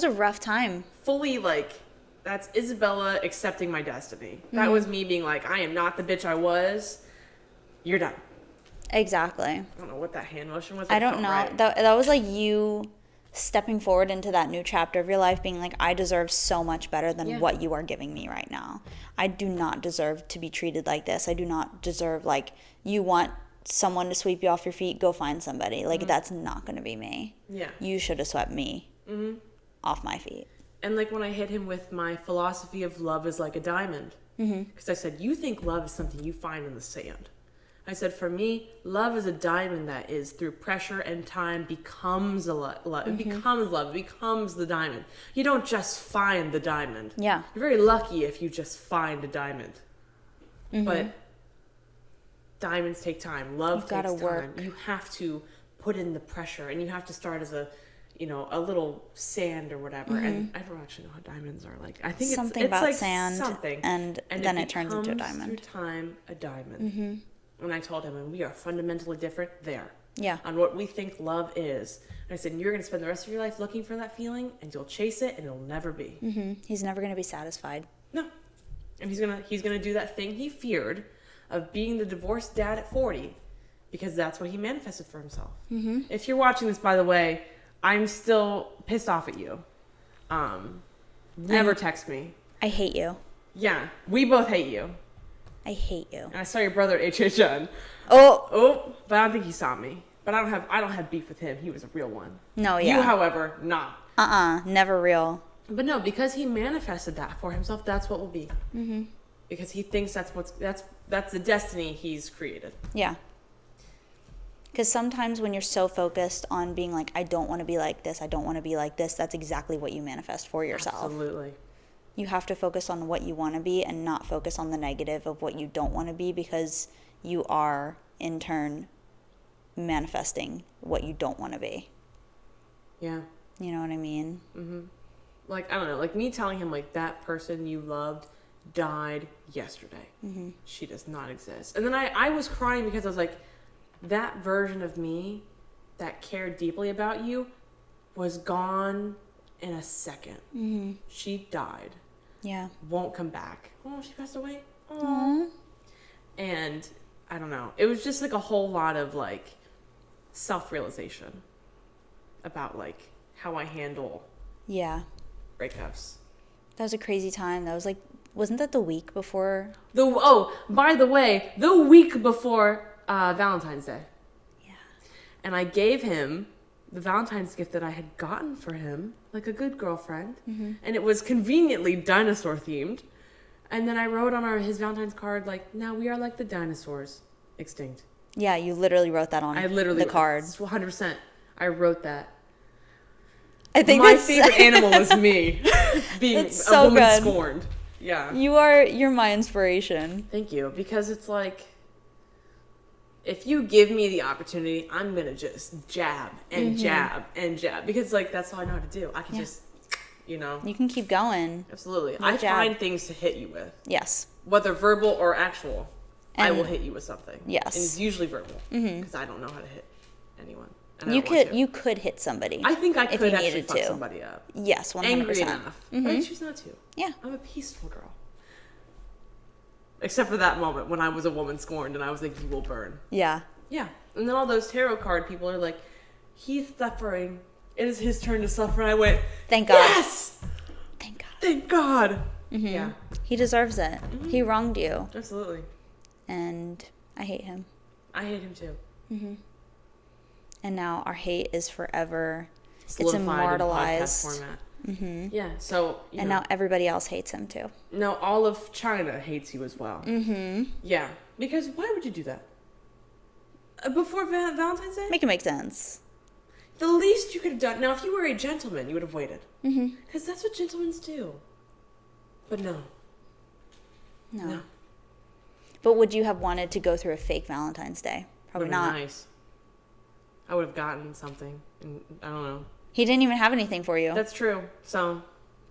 a rough time. Fully, like, that's Isabella accepting my destiny. That was me being like, I am not the bitch I was. You're done. Exactly. I don't know what that hand motion was. I don't know. Right. That was like you stepping forward into that new chapter of your life, being like, I deserve so much better than what you are giving me right now. I do not deserve to be treated like this. I do not deserve, like, you want someone to sweep you off your feet, go find somebody. Like, that's not going to be me. Yeah. You should have swept me off my feet. And, like, when I hit him with my philosophy of love is like a diamond. Because I said, you think love is something you find in the sand. I said, for me, love is a diamond that is, through pressure and time, becomes love. It becomes love. It becomes the diamond. You don't just find the diamond. Yeah. You're very lucky if you just find a diamond. But diamonds take time. Love You've gotta takes time. work. You have to put in the pressure, and you have to start as a little sand or whatever. And I don't actually know how diamonds are like. I think Something it's about like sand, something, and then it turns into a becomes diamond. Through time, a diamond. And I told him, and we are fundamentally different there. Yeah. On what we think love is. And I said, you're going to spend the rest of your life looking for that feeling, and you'll chase it, and it'll never be. He's never going to be satisfied. No. And he's gonna do that thing he feared of being the divorced dad at 40, because that's what he manifested for himself. If you're watching this, by the way, I'm still pissed off at you. Never text me. I hate you. Yeah, we both hate you. I hate you. And I saw your brother at HHN. Oh, But I don't think he saw me. But I don't have beef with him. He was a real one. no, yeah. You, however, not. Never real. But no, because he manifested that for himself, that's what will be. Because he thinks that's the destiny he's created. Yeah. Because sometimes when you're so focused on being like, I don't want to be like this, I don't want to be like this, that's exactly what you manifest for yourself. Absolutely. You have to focus on what you want to be and not focus on the negative of what you don't want to be, because you are, in turn, manifesting what you don't want to be. Yeah. You know what I mean? Like, I don't know, like me telling him, like, that person you loved died yesterday. She does not exist. And then I was crying because I was like, that version of me that cared deeply about you was gone in a second. She died. Yeah. Won't come back. Oh, she passed away. Oh. And I don't know. It was just like a whole lot of like self-realization about like how I handle Yeah. breakups. That was a crazy time. That was like, wasn't that the week before? By the way, the week before Valentine's Day. Yeah. And I gave him the Valentine's gift that I had gotten for him, like a good girlfriend. And it was conveniently dinosaur themed. And then I wrote on his Valentine's card, like, now we are like the dinosaurs, extinct. Yeah, you literally wrote that on the card. 100%. I wrote that. I think my that's favorite animal is me, being That's a so woman good. scorned. Yeah. You're my inspiration. Thank you. Because it's like, if you give me the opportunity, I'm going to just jab and jab and jab. Because, like, that's all I know how to do. I can just, You can keep going. Absolutely. No I jab. find things to hit you with. Yes. Whether verbal or actual, I And- will hit you with something. Yes. And it's usually verbal. Because I don't know how to hit anyone. And I don't want to. You could hit somebody. I think I if could you actually needed fuck to. somebody up. Yes, 100%. Angry enough. But I choose not to. Yeah. I'm a peaceful girl. Except for that moment when I was a woman scorned and I was like, you will burn. Yeah. Yeah. And then all those tarot card people are like, he's suffering. It is his turn to suffer. And I went, Thank God. yes! Thank God. Thank God. Yeah. He deserves it. He wronged you. Absolutely. And I hate him. I hate him too. And now our hate is forever. Solidified it's in immortalized. podcast format. Yeah. So, And now everybody else hates him too. now all of China hates you as well. Yeah. Because why would you do that? Before Valentine's Day? Make it make sense. The least you could have done. Now, if you were a gentleman, you would have waited. Because that's what gentlemen do. But no. No. But would you have wanted to go through a fake Valentine's Day? Probably Would've not. been nice. I would have gotten something. And I don't know. He didn't even have anything for you. That's true. So,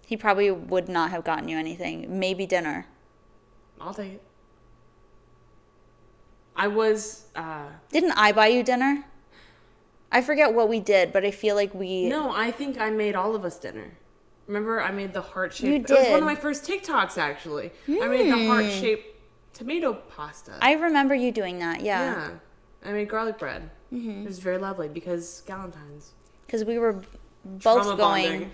He probably would not have gotten you anything. Maybe dinner. I'll take it. I was, Didn't I buy you dinner? I forget what we did, but I feel like we... no, I think I made all of us dinner. Remember, I made the heart-shaped... You It was one did. of my first TikToks, actually. I made the heart-shaped tomato pasta. I remember you doing that, yeah. Yeah. I made garlic bread. It was very lovely because Galentine's. Because we were Trauma both bonding.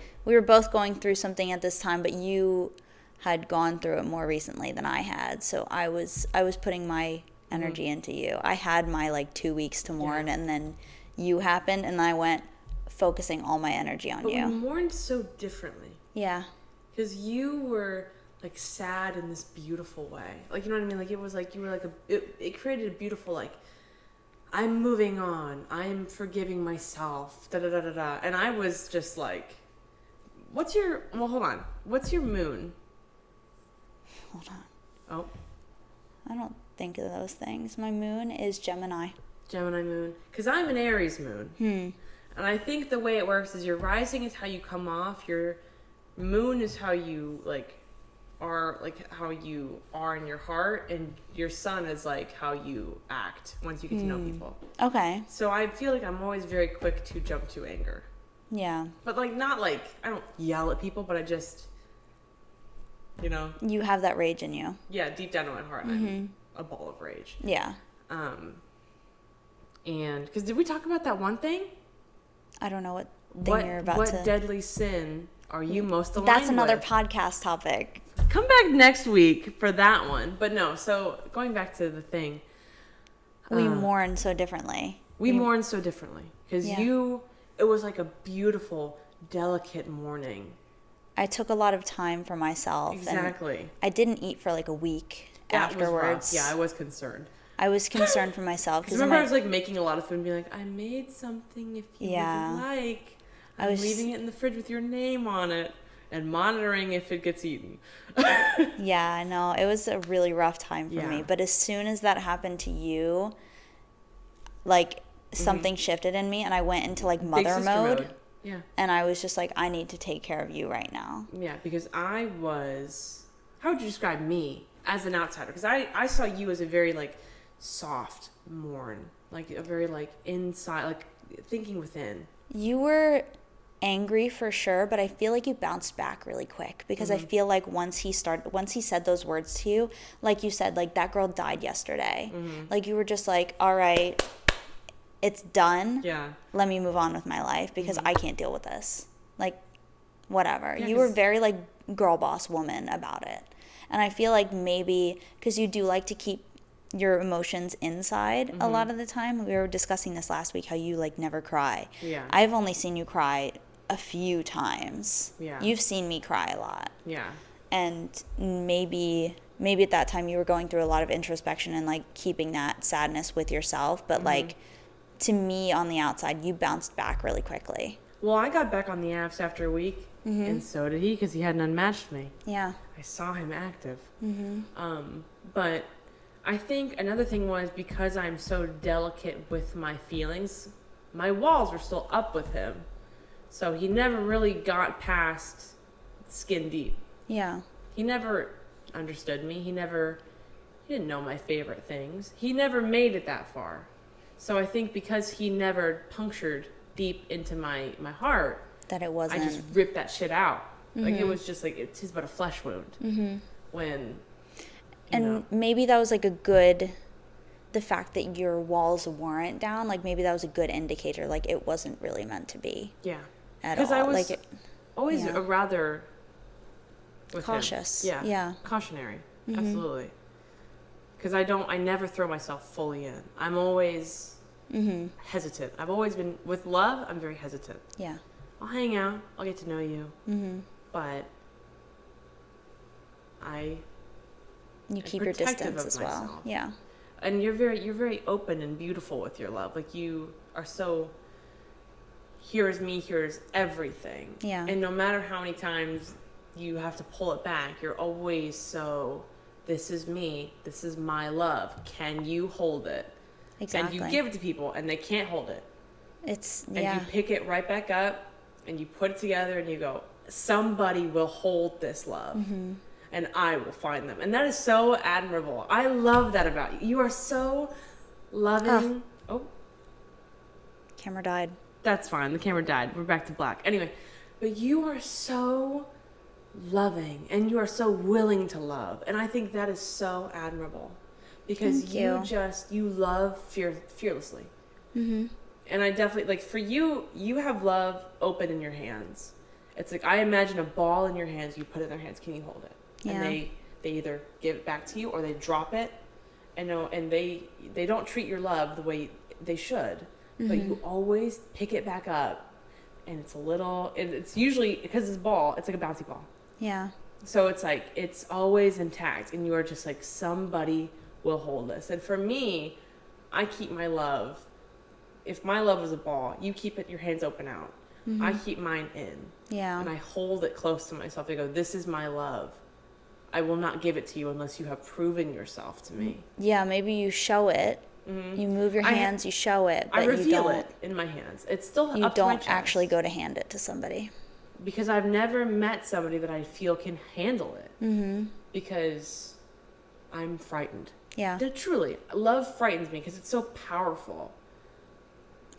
going through something at this time, but you had gone through it more recently than I had. So I was putting my energy into you. I had my like 2 weeks to mourn, and then you happened, and I went focusing all my energy on But we you. mourned so differently. Yeah. Because you were like sad in this beautiful way. Like, you know what I mean? Like, it was like you were like it created a beautiful, like, I'm moving on. I'm forgiving myself. Da da da da da. And I was just like, what's your, well, hold on. What's your moon? Hold on. Oh, I don't think of those things. My moon is Gemini. Gemini moon. Because I'm an Aries moon. And I think the way it works is your rising is how you come off. Your moon is how you, like, are, like, how you are in your heart. And your sun is, like, how you act once you get to know people. Okay. So I feel like I'm always very quick to jump to anger. Yeah. But, like, not like, I don't yell at people, but I just, you know. You have that rage in you. Yeah, deep down in my heart, I'm a ball of rage. Yeah. And, because did we talk about that one thing? I don't know what thing you're about to... What deadly sin are you most aligned That's another with? podcast topic. Come back next week for that one. But no, so going back to the thing. We mourn so differently. We mourn so differently. Because Yeah. it was like a beautiful, delicate mourning. I took a lot of time for myself. Exactly. And I didn't eat for like a week That was rough. afterwards. Yeah, I was concerned. I was concerned for myself. Because remember, I was like making a lot of food and being like, I made something if you would like. I'm leaving it in the fridge with your name on it and monitoring if it gets eaten. Yeah, I know. It was a really rough time for me. Yeah. But as soon as that happened to you, like something shifted in me and I went into like Big mother sister mode. Yeah. And I was just like, I need to take care of you right now. Yeah, because I was, how would you describe me as an outsider? Because I saw you as a very like soft mourn, like a very like inside, like thinking within. You were angry for sure, but I feel like you bounced back really quick because I feel like once he said those words to you, like you said, like that girl died yesterday. Like you were just like, all right, it's done. Yeah. Let me move on with my life because I can't deal with this. Like, whatever. Yeah, you were very like girl boss woman about it. And I feel like maybe because you do like to keep your emotions inside a lot of the time. We were discussing this last week, how you like never cry. Yeah. I've only seen you cry a few times. Yeah. You've seen me cry a lot. Yeah. And maybe at that time you were going through a lot of introspection and like keeping that sadness with yourself. But like to me on the outside, you bounced back really quickly. Well, I got back on the apps after a week, and so did he because he hadn't unmatched me. Yeah. I saw him active. But I think another thing was because I'm so delicate with my feelings, my walls were still up with him. So he never really got past skin deep. Yeah. He never understood me. He didn't know my favorite things. He never made it that far. So I think because he never punctured deep into my heart, That it wasn't. I just ripped that shit out. Like it was just like, it's but a flesh wound. When, And maybe that was like the fact that your walls weren't down, like maybe that was a good indicator, like it wasn't really meant to be. Yeah. At Because all. I was like always a rather with him. Cautious. Yeah. Yeah. Cautionary. Absolutely. Because I never throw myself fully in. I'm always hesitant. I've always been, with love, I'm very hesitant. Yeah. I'll hang out. I'll get to know you. But You keep your protective distance of as well. myself. Yeah. And you're very open and beautiful with your love. Like you are so, here's me, here's everything. Yeah. And no matter how many times you have to pull it back, you're always so, this is me, this is my love. Can you hold it? Exactly. And you give it to people and they can't hold it. It's, And yeah. you pick it right back up and you put it together and you go, somebody will hold this love. And I will find them. And that is so admirable. I love that about you. You are so loving. Oh, Camera died. that's fine. The camera died. We're back to black. Anyway, but you are so loving and you are so willing to love. And I think that is so admirable because Thank you. you love fearlessly. And I definitely, like for you, you have love open in your hands. It's like, I imagine a ball in your hands, you put it in their hands, can you hold it? Yeah. And they either give it back to you or they drop it. And they don't treat your love the way they should. But you always pick it back up. And it's usually, because it's a ball, it's like a bouncy ball. Yeah. So it's like, it's always intact. And you are just like, somebody will hold this. And for me, I keep my love. If my love is a ball, you keep it, your hands open out. I keep mine in. Yeah. And I hold it close to myself. I go, this is my love. I will not give it to you unless you have proven yourself to me. Yeah, maybe you show it. You move your hands, you show it, but I you reveal don't. it in my hands. It's still You up to my don't chest. actually go to hand it to somebody. Because I've never met somebody that I feel can handle it. Mm-hmm. Because I'm frightened. Yeah, Truly, love frightens me because it's so powerful.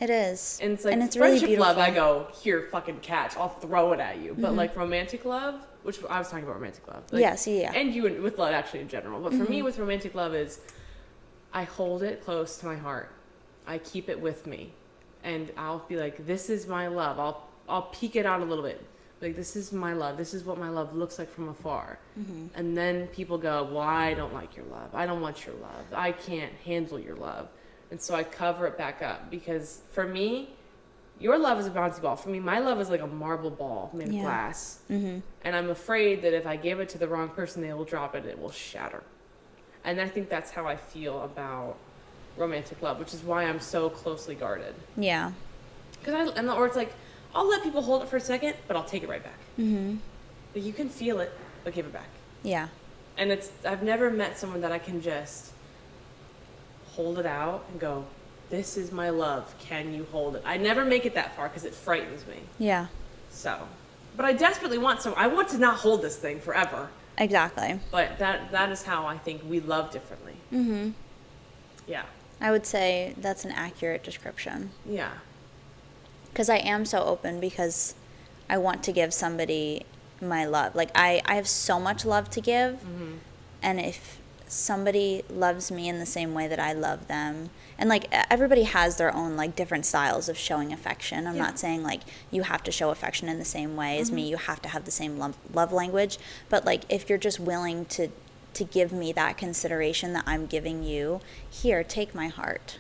it is. And it's like and it's really friendship beautiful. love, I go, here, fucking catch. I'll throw it at you. But like romantic love, which I was talking about romantic love. Like, Yes, yeah. And you with love actually in general. But for me with romantic love is I hold it close to my heart. I keep it with me. And I'll be like, this is my love. I'll peek it out a little bit. Like, this is my love. This is what my love looks like from afar. And then people go, well, I don't like your love. I don't want your love. I can't handle your love. And so I cover it back up because for me, your love is a bouncy ball. For me, my love is like a marble ball made of glass. And I'm afraid that if I give it to the wrong person, they will drop it and it will shatter. And I think that's how I feel about romantic love, which is why I'm so closely guarded. Yeah. Or it's like, I'll let people hold it for a second, but I'll take it right back. Like, you can feel it, but give it back. Yeah. And I've never met someone that I can just hold it out and go, this is my love. Can you hold it? I never make it that far because it frightens me. Yeah. So, but I desperately want I want to not hold this thing forever. Exactly. But that is how I think we love differently. Yeah. I would say that's an accurate description. Yeah. Because I am so open because I want to give somebody my love. Like, I have so much love to give. And if somebody loves me in the same way that I love them, and like everybody has their own like different styles of showing affection. I'm not saying like you have to show affection in the same way as me. You have to have the same love language. But like if you're just willing to give me that consideration that I'm giving you, here, take my heart.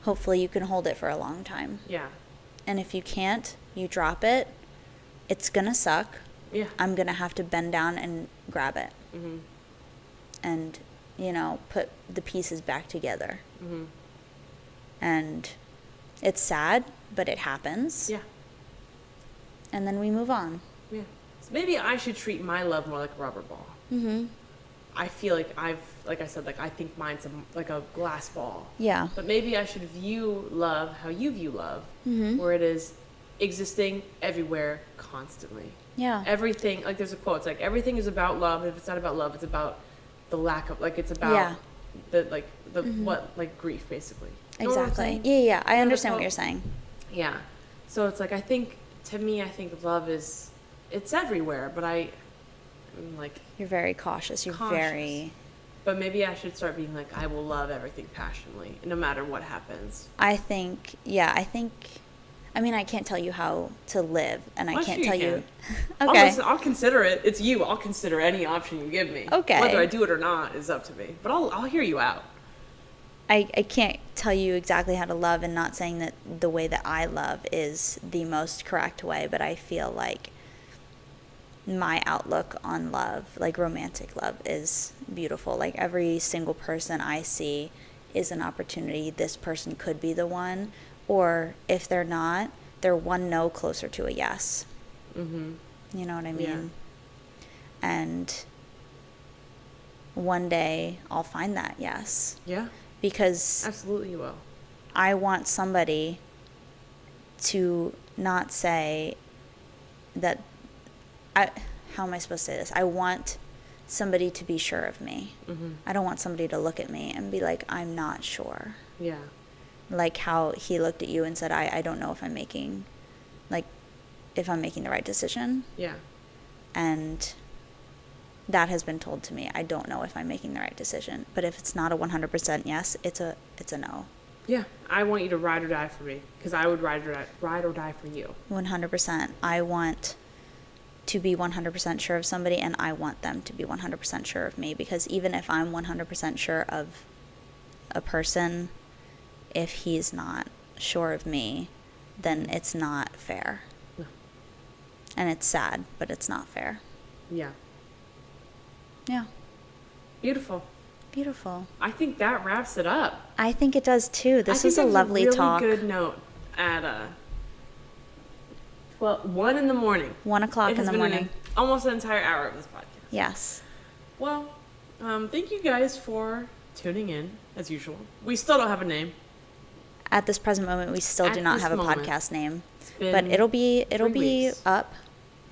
Hopefully you can hold it for a long time. Yeah. And if you can't, you drop it. It's gonna suck. Yeah. I'm gonna have to bend down and grab it. And, you know, put the pieces back together. And it's sad, but it happens. Yeah. And then we move on. Yeah. So maybe I should treat my love more like a rubber ball. I feel like like I said, like I think mine's like a glass ball. Yeah. But maybe I should view love how you view love, where it is existing everywhere constantly. Yeah. Everything, like there's a quote, it's like everything is about love. If it's not about love, it's about the lack of, like it's about grief basically. You know what I'm Exactly. saying? Yeah. I You know the understand what quote? you're saying. Yeah. So it's like, to me, I think love it's everywhere, but I'm like, You're very cautious. You're Cautious. very... but maybe I should start being like, I will love everything passionately, no matter what happens. I mean, I can't tell you how to live, and I Well, can't sure tell you you... Okay. I'll consider it. It's you. I'll consider any option you give me. Okay. Whether I do it or not is up to me. But I'll hear you out. I can't tell you exactly how to love, and not saying that the way that I love is the most correct way, but I feel like my outlook on love, like romantic love, is beautiful. Like every single person I see is an opportunity. This person could be the one, or if they're not, they're one no closer to a yes. You know what I mean? Yeah. And one day I'll find that yes. Yeah. Because Absolutely you will. I want somebody to not say that how am I supposed to say this? I want somebody to be sure of me. I don't want somebody to look at me and be like, I'm not sure. Yeah. Like how he looked at you and said, I don't know if I'm making the right decision. Yeah. And that has been told to me. I don't know if I'm making the right decision. But if it's not a 100% yes, it's a no. Yeah. I want you to ride or die for me, because I would ride or die for you. 100%. I want to be 100% sure of somebody, and I want them to be 100% sure of me, because even if I'm 100% sure of a person, if he's not sure of me, then it's not fair. No. And it's sad, but it's not fair. Yeah. Yeah. Beautiful. Beautiful. I think that wraps it up. I think it does too. This was a lovely really talk. Good note at 1 in the morning. 1 o'clock It in has the been morning. an almost an entire hour of this podcast. Yes. Well, thank you guys for tuning in, as usual. We still don't have a name. At this present moment, we still At do not this have a moment. podcast name, Been but it'll be 3 weeks. up.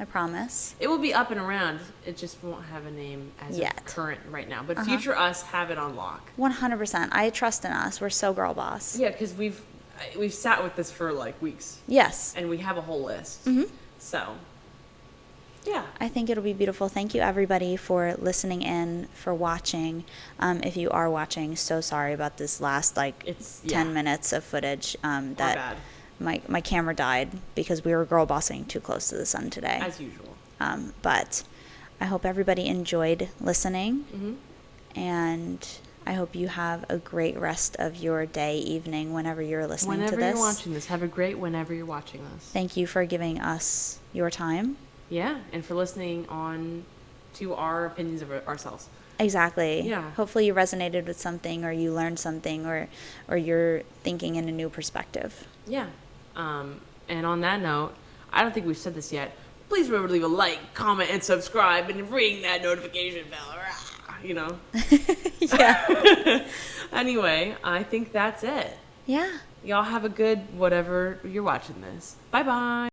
I promise. It will be up and around. It just won't have a name as Yet. of current right now. But future us have it on lock. 100%. I trust in us. We're so girl boss. Yeah, because we've sat with this for like weeks, Yes. and we have a whole list. So, yeah. I think it'll be beautiful. Thank you, everybody, for listening in, for watching. If you are watching, so sorry about this last, It's 10 minutes of footage. Our That bad, my camera died because we were girl bossing too close to the sun today. as usual. But I hope everybody enjoyed listening. Mm-hmm. And I hope you have a great rest of your day, evening, whenever you're listening to this. Whenever you're watching this, have a great whenever you're watching us. Thank you for giving us your time. Yeah, and for listening on to our opinions of ourselves. Exactly. Yeah. Hopefully you resonated with something, or you learned something, or you're thinking in a new perspective. Yeah. And on that note, I don't think we've said this yet. Please remember to leave a like, comment, and subscribe, and ring that notification bell. You know. Yeah. Anyway, I think that's it. Yeah. Y'all have a good whatever you're watching this. Bye bye.